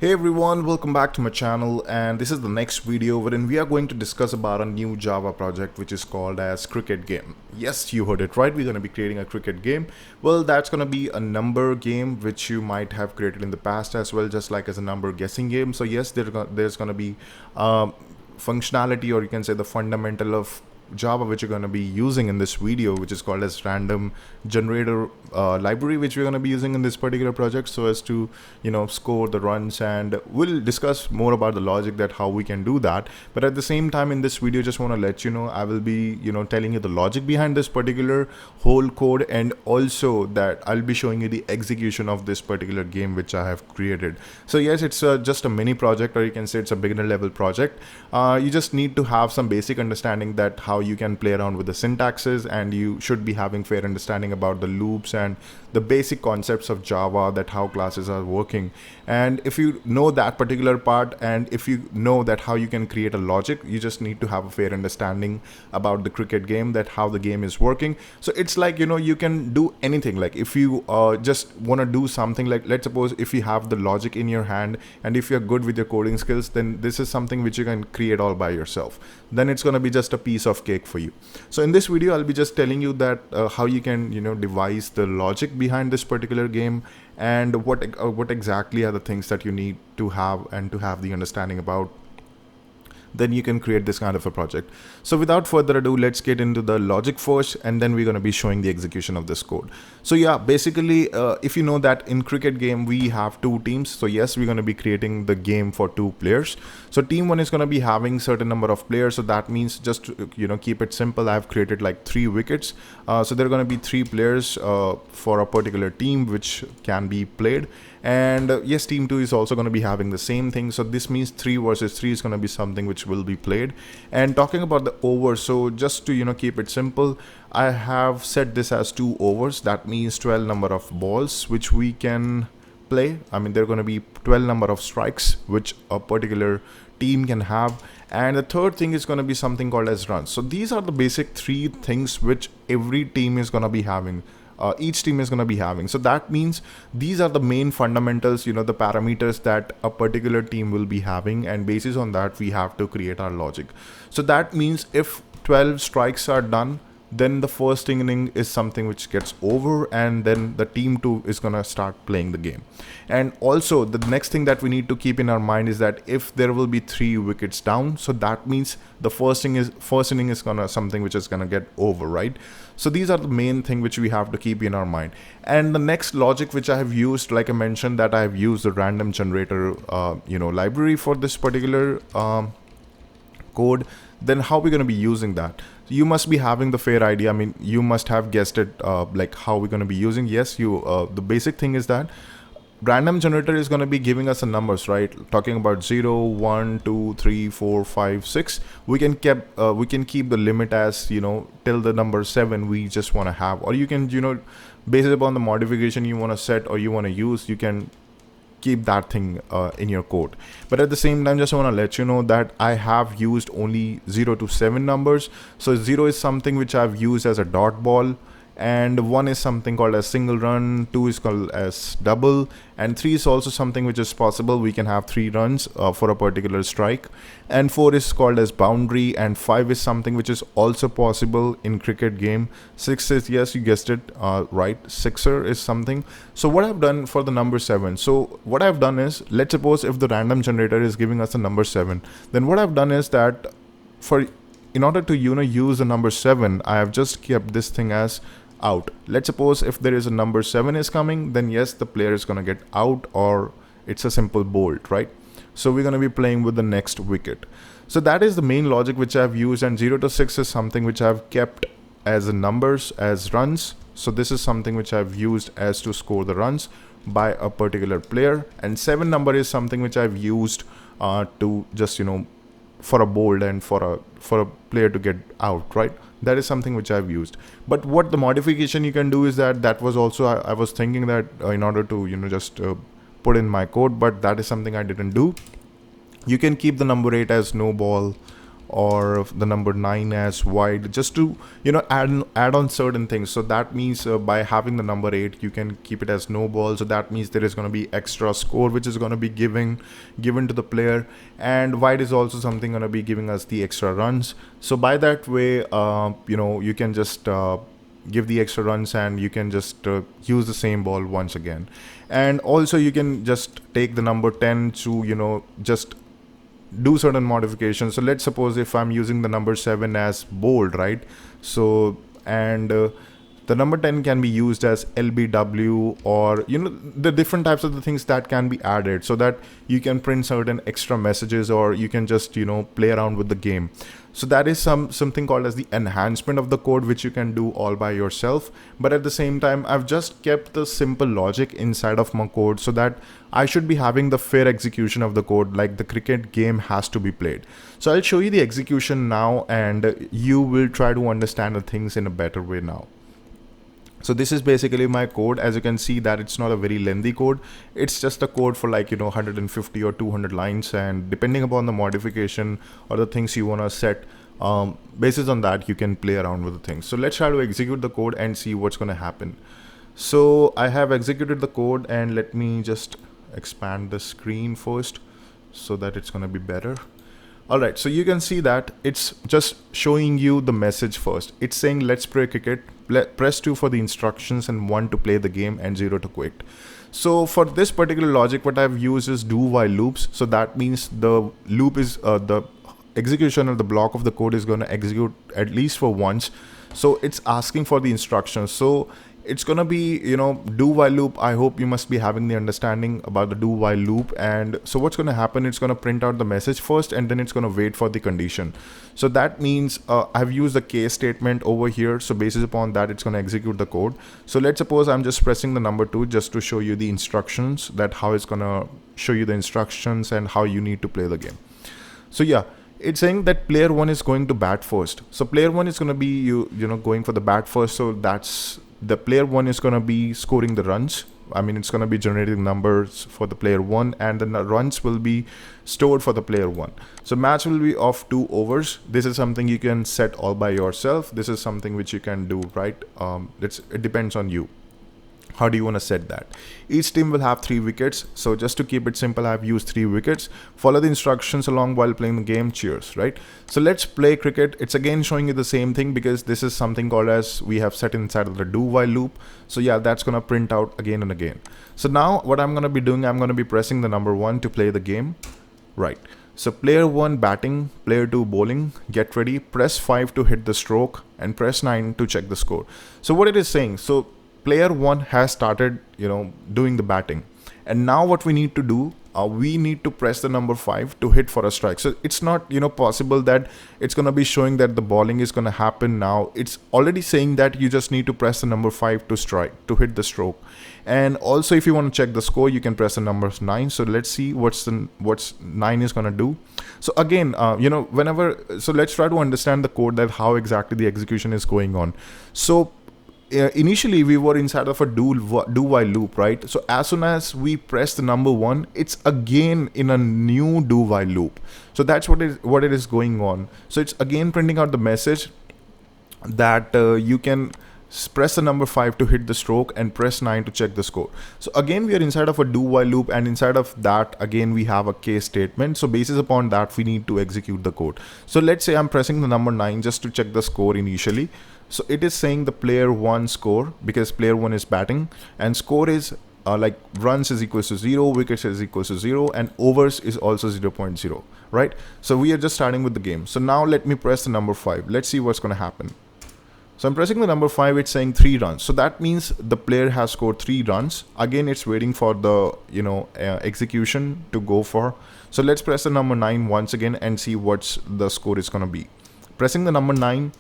Hey everyone, welcome back to my channel, and this is the next video wherein we are going to discuss about a new Java project which is called as cricket game. Yes, you heard it right, we're going to be creating a cricket game. Well, that's going to be a number game which you might have created in the past as well, just like as a number guessing game. So yes, there's going to be functionality, or you can say the fundamental of Java which you're going to be using in this video, which is called as random generator library, which we're going to be using in this particular project so as to score the runs. And we'll discuss more about the logic that how we can do that. But at the same time, in this video, just want to let you know I will be telling you the logic behind this particular whole code, and also that I'll be showing you the execution of this particular game which I have created. So yes, it's just a mini project, or you can say it's a beginner level project. You just need to have some basic understanding that how you can play around with the syntaxes, and you should be having fair understanding about the loops and the basic concepts of Java, that how classes are working. And if you know that particular part, and if you know that how you can create a logic, you just need to have a fair understanding about the cricket game, that how the game is working. So it's like you can do anything. Like if you just want to do something, like let's suppose if you have the logic in your hand, and if you're good with your coding skills, then this is something which you can create all by yourself. Then it's going to be just a piece of cake for you. So in this video, I'll be just telling you that how you can devise the logic behind this particular game, and what exactly are the things that you need to have, and to have the understanding about, then you can create this kind of a project. So without further ado, let's get into the logic first, and then we're going to be showing the execution of this code. So yeah, basically if you know that in cricket game we have two teams. So yes, we're going to be creating the game for two players. So team one is going to be having certain number of players. So that means, just to keep it simple, I've created like 3 wickets. So there are going to be 3 players for a particular team which can be played. And yes, team 2 is also going to be having the same thing. So this means 3 versus 3 is going to be something which will be played. And talking about the overs, so just to keep it simple, I have set this as 2 overs. That means 12 number of balls which we can play. I mean, there are going to be 12 number of strikes which a particular team can have. And the third thing is going to be something called as runs. So these are the basic 3 things which every team is going to be having. Each team is going to be having. So that means these are the main fundamentals, the parameters that a particular team will be having, and basis on that we have to create our logic. So that means if 12 strikes are done, then the first inning is something which gets over, and then the team 2 is going to start playing the game. And also the next thing that we need to keep in our mind is that if there will be 3 wickets down, so that means the first inning is gonna something which is gonna get over, right? So these are the main thing which we have to keep in our mind. And the next logic which I have used, like I mentioned, that I have used the random generator library for this particular code. Then how we're going to be using that? You must be having the fair idea. I mean, you must have guessed it, like how we're going to be using. Yes, the basic thing is that random generator is going to be giving us a numbers, right? Talking about 0, 1, 2, 3, 4, 5, 6. We can keep the limit as till the number 7 we just want to have, or you can based upon the modification you want to set or you want to use, you can keep that thing in your code. But at the same time, just want to let you know that I have used only 0 to 7 numbers. So 0 is something which I've used as a dot ball, and 1 is something called as single run, 2 is called as double, and 3 is also something which is possible. We can have 3 runs for a particular strike, and 4 is called as boundary, and 5 is something which is also possible in cricket game. 6 is, yes, you guessed it right, sixer is something. So what I've done for the number 7, so what I've done is, let's suppose if the random generator is giving us the number 7, then what I've done is that in order to use the number 7, I have just kept this thing as out. Let's suppose if there is a number 7 is coming, then yes, the player is going to get out, or it's a simple bold, right? So we're going to be playing with the next wicket. So that is the main logic which I've used. And 0 to 6 is something which I've kept as numbers, as runs. So this is something which I've used as to score the runs by a particular player. And 7 number is something which I've used to just for a bold and for a player to get out, right? That is something which I've used. But what the modification you can do is that was also I was thinking that in order to just put in my code, but that is something I didn't do. You can keep the number 8 as no ball, or the number 9 as wide, just to add on certain things. So that means by having the number 8, you can keep it as no ball, so that means there is going to be extra score which is going to be given to the player, and wide is also something going to be giving us the extra runs. So by that way, you can just give the extra runs, and you can just use the same ball once again. And also you can just take the number 10 to just do certain modifications. So let's suppose if I'm using the number 7 as bold, right? So and the number 10 can be used as LBW, or the different types of the things that can be added, so that you can print certain extra messages, or you can just play around with the game. So that is something called as the enhancement of the code, which you can do all by yourself. But at the same time, I've just kept the simple logic inside of my code, so that I should be having the fair execution of the code, like the cricket game has to be played. So I'll show you the execution now, and you will try to understand the things in a better way now. So this is basically my code. As you can see that it's not a very lengthy code. It's just a code for like 150 or 200 lines, and depending upon the modification or the things you want to set, basis on that you can play around with the things. So let's try to execute the code and see what's going to happen. So I have executed the code, and let me just expand the screen first so that it's going to be better. Alright, so you can see that it's just showing you the message first. It's saying let's play cricket, press 2 for the instructions, and 1 to play the game, and 0 to quit. So for this particular logic, what I've used is do while loops. So that means the loop is the execution of the block of the code is going to execute at least for once. So it's asking for the instructions. So it's gonna be do while loop. I hope you must be having the understanding about the do while loop. And so what's going to happen, it's going to print out the message first, and then it's going to wait for the condition. So that means I've used the case statement over here. So basis upon that, it's going to execute the code. So let's suppose I'm just pressing the number 2 just to show you the instructions, that how it's going to show you the instructions and how you need to play the game. So yeah, it's saying that player 1 is going to bat first. So player 1 is going to be going for the bat first. So that's the player 1 is going to be scoring the runs. I mean, it's going to be generating numbers for the player 1, and then the runs will be stored for the player 1. So match will be of 2 overs. This is something you can set all by yourself. This is something which you can do, right? It depends on you. How do you want to set that? Each team will have 3 wickets. So just to keep it simple, I've used 3 wickets. Follow the instructions along while playing the game. Cheers, right? So let's play cricket. It's again showing you the same thing, because this is something called as we have set inside of the do while loop. So yeah, that's going to print out again and again. So now what I'm going to be doing, I'm going to be pressing the number 1 to play the game, right? So player 1 batting, player 2 bowling, get ready, press 5 to hit the stroke, and press 9 to check the score. So what it is saying, so player 1 has started doing the batting, and now what we need to do, we need to press the number 5 to hit for a strike. So it's not possible that it's going to be showing that the bowling is going to happen now. It's already saying that you just need to press the number 5 to strike, to hit the stroke. And also if you want to check the score, you can press the number 9. So let's see what's 9 is going to do. So again, so let's try to understand the code, that how exactly the execution is going on. So initially we were inside of a do while loop, right? So as soon as we press the number 1, it's again in a new do while loop. So that's what it is going on. So it's again printing out the message that you can press the number 5 to hit the stroke, and press 9 to check the score. So again we are inside of a do while loop, and inside of that again we have a case statement. So basis upon that, we need to execute the code. So let's say I'm pressing the number 9 just to check the score initially. So it is saying the player 1 score, because player 1 is batting, and score is like runs is equals to 0, wickets is equals to 0, and overs is also 0.0, right? So we are just starting with the game. So now let me press the number 5. Let's see what's going to happen. So I'm pressing the number 5, it's saying 3 runs. So that means the player has scored 3 runs. Again, it's waiting for the execution to go for. So let's press the number 9 once again and see what's the score is going to be. Pressing the number 9,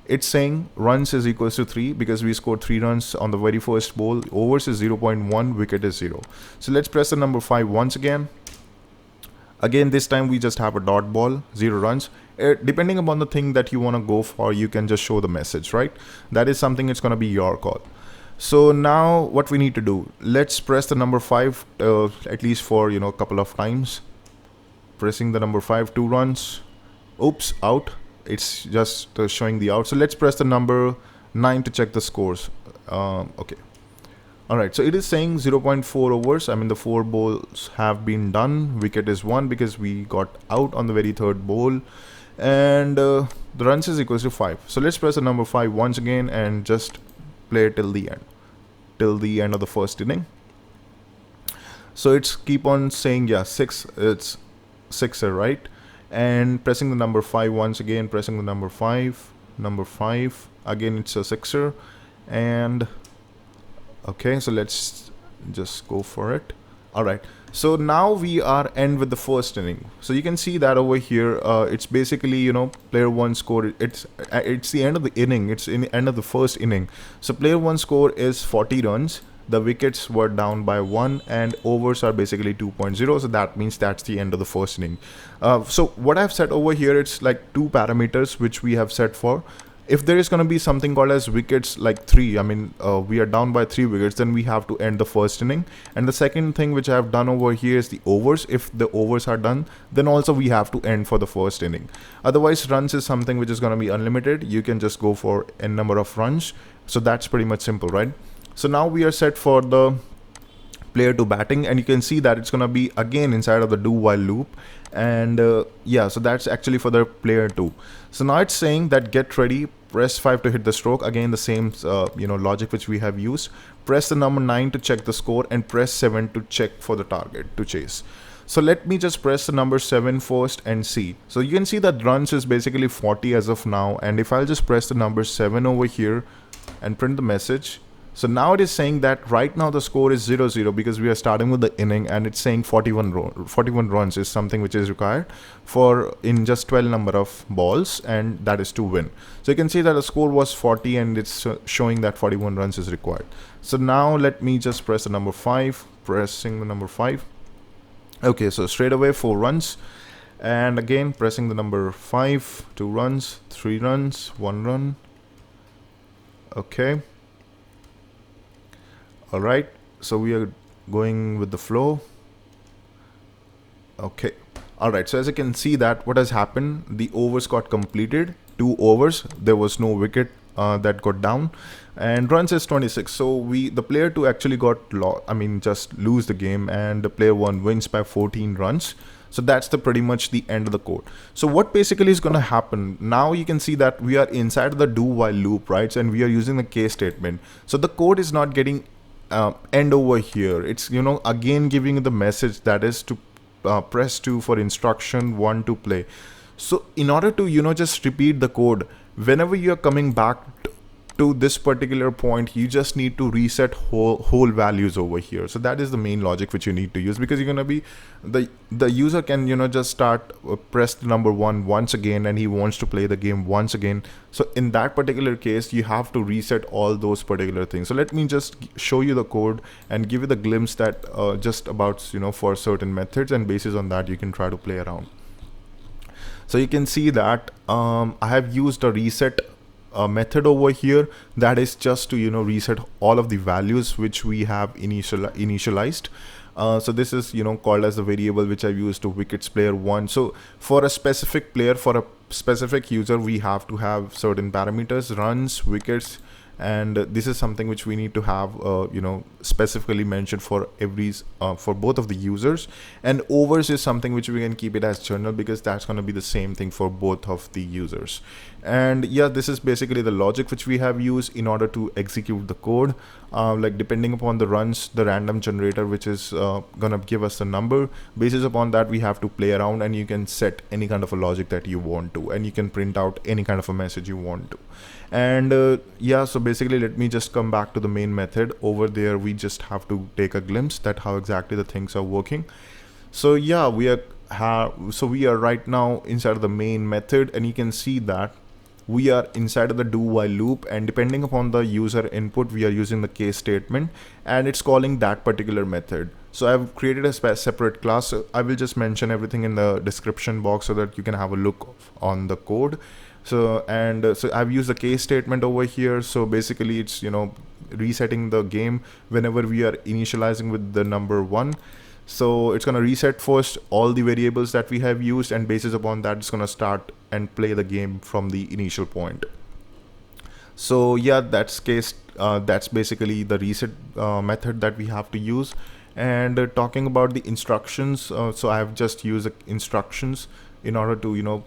it's saying runs is equals to 3, because we scored 3 runs on the very first ball. Overs is 0.1, wicket is 0. So let's press the number 5 once again. Again, this time we just have a dot ball, 0 runs. Depending upon the thing that you want to go for, you can just show the message, right? That is something, it's going to be your call. So now what we need to do, let's press the number 5 at least for a couple of times. Pressing the number 5, 2 runs. Oops, out. It's just showing the out. So let's press the number 9 to check the scores. Okay. Alright, so it is saying 0.4 overs. I mean, the 4 balls have been done. Wicket is 1 because we got out on the very third ball. And the runs is equals to 5. So let's press the number 5 once again and just play till the end. Till the end of the first inning. So it's keep on saying, yeah, 6. It's sixer, right? And pressing the number 5 once again, pressing the number 5. Number 5. Again, it's a sixer. And okay, so let's just go for it. All right, so now we are end with the first inning. So you can see that over here, it's basically, you know, player 1 score. It's the end of the inning. It's in the end of the first inning. So player 1 score is 40 runs. The wickets were down by 1 and overs are basically 2.0. So that means that's the end of the first inning. So what I've set over here, it's like 2 parameters which we have set for. If there is going to be something called as wickets like 3, I mean, we are down by 3 wickets, then we have to end the first inning. And the second thing which I have done over here is the overs. If the overs are done, then also we have to end for the first inning. Otherwise, runs is something which is going to be unlimited. You can just go for a number of runs. So that's pretty much simple, right? So now we are set for the player to batting, and you can see that it's going to be again inside of the do while loop. And yeah, so that's actually for the player 2. So now it's saying that get ready, press 5 to hit the stroke. Again, the same you know, logic which we have used. Press the number 9 to check the score, and press 7 to check for the target to chase. So let me just press the number 7 first and see. So you can see that runs is basically 40 as of now. And if I'll just press the number 7 over here and print the message, so now it is saying that right now the score is 0-0 because we are starting with the inning, and it's saying 41 runs is something which is required for in just 12 number of balls, and that is to win. So you can see that the score was 40 and it's showing that 41 runs is required. So now let me just press the number 5, pressing the number 5. Okay, so straight away 4 runs, and again pressing the number 5, 2 runs, 3 runs, 1 run. Okay. All right, so we are going with the flow. Okay. All right, so as you can see that what has happened, the overs got completed. 2 overs, there was no wicket that got down, and runs is 26. So the player 2 actually got just lose the game, and the player 1 wins by 14 runs. So that's pretty much the end of the code. So what basically is going to happen now, you can see that we are inside the do while loop, right? And we are using the case statement. So the code is not getting end over here. It's, you know, again giving the message that is to press 2 for instruction, 1 to play. So in order to, you know, just repeat the code, whenever you're coming back to this particular point, you just need to reset whole values over here. So that is the main logic which you need to use, because you're going to be the user can, you know, just start press the number 1 once again, and he wants to play the game once again. So in that particular case, you have to reset all those particular things. So let me just show you the code and give you the glimpse that just about, you know, for certain methods, and basis on that you can try to play around. So you can see that I have used a reset method over here, that is just to, you know, reset all of the values which we have initialized. So this is, you know, called as the variable which I've used to wickets player 1. So for a specific player, for a specific user, we have to have certain parameters, runs, wickets, and this is something which we need to have you know, specifically mentioned for every for both of the users. And overs is something which we can keep it as journal, because that's going to be the same thing for both of the users. And yeah, this is basically the logic which we have used in order to execute the code. Like depending upon the runs, the random generator which is gonna give us the number, basis upon that we have to play around, and you can set any kind of a logic that you want to, and you can print out any kind of a message you want to. And yeah, so basically let me just come back to the main method. Over there we just have to take a glimpse that how exactly the things are working. So yeah, we are right now inside of the main method, and you can see that we are inside of the do while loop, and depending upon the user input, we are using the case statement, and it's calling that particular method. So I've created a separate class. So I will just mention everything in the description box so that you can have a look on the code. So I've used the case statement over here. So basically it's, you know, resetting the game whenever we are initializing with the number 1. So it's going to reset first all the variables that we have used, and basis upon that it's going to start and play the game from the initial point. So yeah, that's basically the reset method that we have to use. And talking about the instructions, so I have just used instructions in order to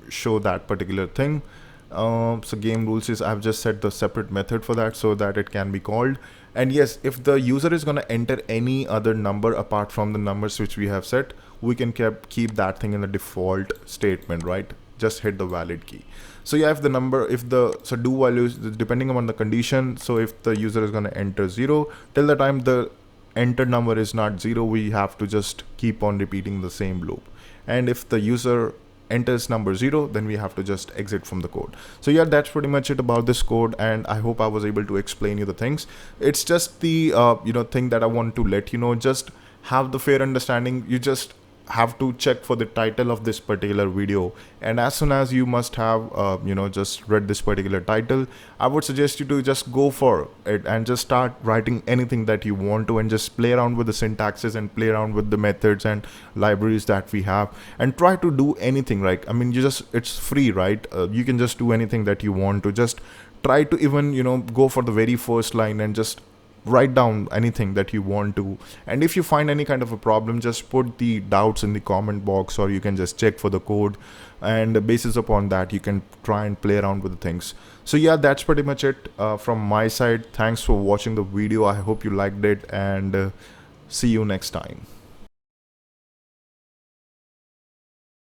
show that particular thing. So game rules is I've just set the separate method for that so that it can be called. And yes, if the user is going to enter any other number apart from the numbers which we have set, we can keep that thing in the default statement, right? Just hit the valid key. So yeah, so do while use, depending upon the condition, so if the user is going to enter 0, till the time the entered number is not 0, we have to just keep on repeating the same loop. And if the user enters number 0, then we have to just exit from the code. So yeah, that's pretty much it about this code, and I hope I was able to explain you the things. It's just the thing that I want to let you know. Just have the fair understanding. You just have to check for the title of this particular video, and as soon as you must have just read this particular title, I would suggest you to just go for it and just start writing anything that you want to, and just play around with the syntaxes and play around with the methods and libraries that we have, and try to do anything, right? I mean, it's free, right? You can just do anything that you want to. Just try to even go for the very first line and just write down anything that you want to. And if you find any kind of a problem, just put the doubts in the comment box, or you can just check for the code, and basis upon that you can try and play around with the things. So yeah, that's pretty much it from my side. Thanks for watching the video. I hope you liked it, and see you next time.